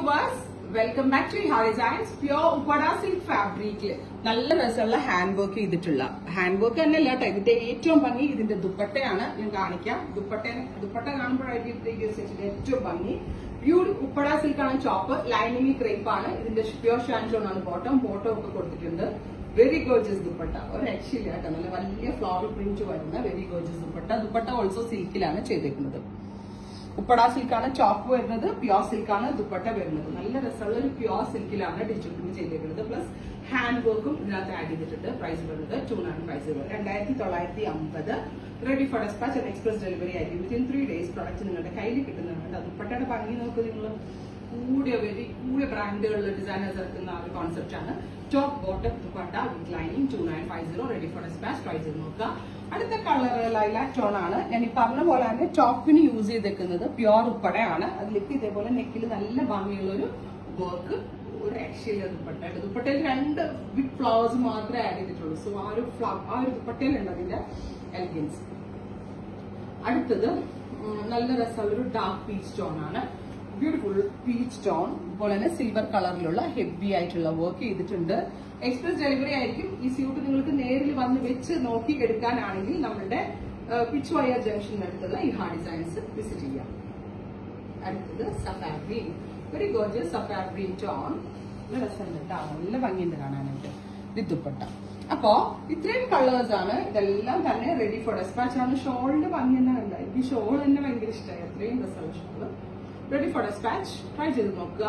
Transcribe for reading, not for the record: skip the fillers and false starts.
viewers, welcome back to Ihar Designs. Pure Upada silk fabric. നല്ല രസമുള്ള hand work ചെയ്തിട്ടുള്ള hand work തന്നെയല്ല കേട്ടോ. ഇതിന്റെ ഏറ്റവും ഭംഗി ഇതിന്റെ ദുപ്പട്ടയാണ്. ഞാൻ കാണിക്കാം. ദുപ്പട്ട കാണുമ്പോഴായിരിക്കും ഏറ്റവും ഭംഗി. പ്യൂർ ഉപ്പട സിൽക്ക് ആണ് ചോപ്പ്. ലൈനിങ് ക്രേപ്പ് ആണ്. ഇതിന്റെ പ്യൂർ ഷാൻറ്റോൺ ആണ് ബോട്ടം ഒക്കെ കൊടുത്തിട്ടുണ്ട്. Very gorgeous dupatta. ഒരു രക്ഷയില്ല കേട്ടോ. നല്ല വലിയ ഫ്ലോറൽ പ്രിന്റ് വരുന്ന വെരി ഗോർജിയസ് ദുപ്പട്ട ഓൾസോ സിൽക്കിലാണ് ചെയ്തേക്കുന്നത്. ഉപ്പട സിൽക്കാണ് ചോപ്പ് വരുന്നത്. പ്യോർ സിൽക്കാണ് ദുപ്പട്ട വരുന്നത്. നല്ല രസമുള്ള ഒരു പ്യോർ സിൽക്കിലാണ് ഡിജിറ്റൽ പ്രിന്റ് ചെയ്തേക്കുന്നത്. പ്ലസ് ഹാൻഡ് വർക്കും ഇതിനകത്ത് ആഡ് ചെയ്തിട്ടുണ്ട്. പ്രൈസ് വരുന്നത് 2950. Ready for dispatch and express delivery ആയിരിക്കും. വിത്തിൻ 3 days പ്രൊഡക്റ്റ് നിങ്ങളുടെ കയ്യിൽ കിട്ടുന്നുണ്ട്. ദുപ്പട്ടയുടെ ഭംഗി നോക്ക് നിങ്ങൾ. കൂടിയ ബ്രാൻഡുകളിലെ ഡിസൈനേഴ്സ് ഇറക്കുന്ന ആ ഒരു കോൺസെപ്റ്റ് ആണ്. Top bottom dupatta with lining 2950. Ready for dispatch. Try ചെയ്ത് നോക്കുക. അടുത്ത കളർ ലൈലാക് ടോൺ ആണ്. ഞാൻ ഈ പറഞ്ഞ പോലെ തന്നെ ടോപ്പിന് യൂസ് ചെയ്തേക്കുന്നത് പ്യോർ ഉപ്പടയാണ്. അതിലേക്ക് ഇതേപോലെ നെക്കിൽ നല്ല ഭംഗിയുള്ള ഒരു വർക്ക്. ഒരു രക്ഷയില്ല ദുപ്പട്ടയുടെ. ദുപ്പട്ടയിൽ 2 ബിഗ് ഫ്ലവേഴ്സ് മാത്രമേ ആഡ് ചെയ്തിട്ടുള്ളൂ. സോ ആ ഒരു ദുപ്പട്ടയിലുണ്ട് അതിന്റെ എലഗൻസ്. അടുത്തത് നല്ല രസമുള്ളൊരു ഡാർക്ക് പീച്ച് ടോൺ ആണ്. Beautiful peach tone. അതുപോലെ തന്നെ സിൽവർ കളറിലുള്ള ഹെവി ആയിട്ടുള്ള വർക്ക് ചെയ്തിട്ടുണ്ട്. എക്സ്പ്രസ് ഡെലിവറി ആയിരിക്കും. ഈ സ്യൂട്ട് നിങ്ങൾക്ക് നേരിൽ വന്ന് വെച്ച് നോക്കി എടുക്കാനാണെങ്കിൽ നമ്മുടെ പിച്ച് വയർ ജംഗ്ഷനടുത്തുള്ള ഇഹാർ ഡിസൈൻസ് വിസിറ്റ് ചെയ്യാം. അടുത്തത് സഫാർ ഗ്രീൻ. വെരി ഗോർജിയസ് സഫാർ ഗ്രീൻ ടോൺ. നല്ല രസമുണ്ട് കേട്ടോ. നല്ല ഭംഗിയുണ്ട് കാണാനായിട്ട്. ദുപ്പട്ട. അപ്പോ ഇത്രയും കളേഴ്സ് ആണ്. ഇതെല്ലാം തന്നെ റെഡി ഫോർ ഡെസ്പാച്ച് ആണ്. ഷോളിന്റെ ഭംഗി തന്നെ കണ്ടായി. ഈ ഷോൾ തന്നെ ഭയങ്കര ഇഷ്ടമായി. അത്രയും രസമുള്ള shawl. Ready for dispatch. Try ചെയ്ത് നോക്കുക.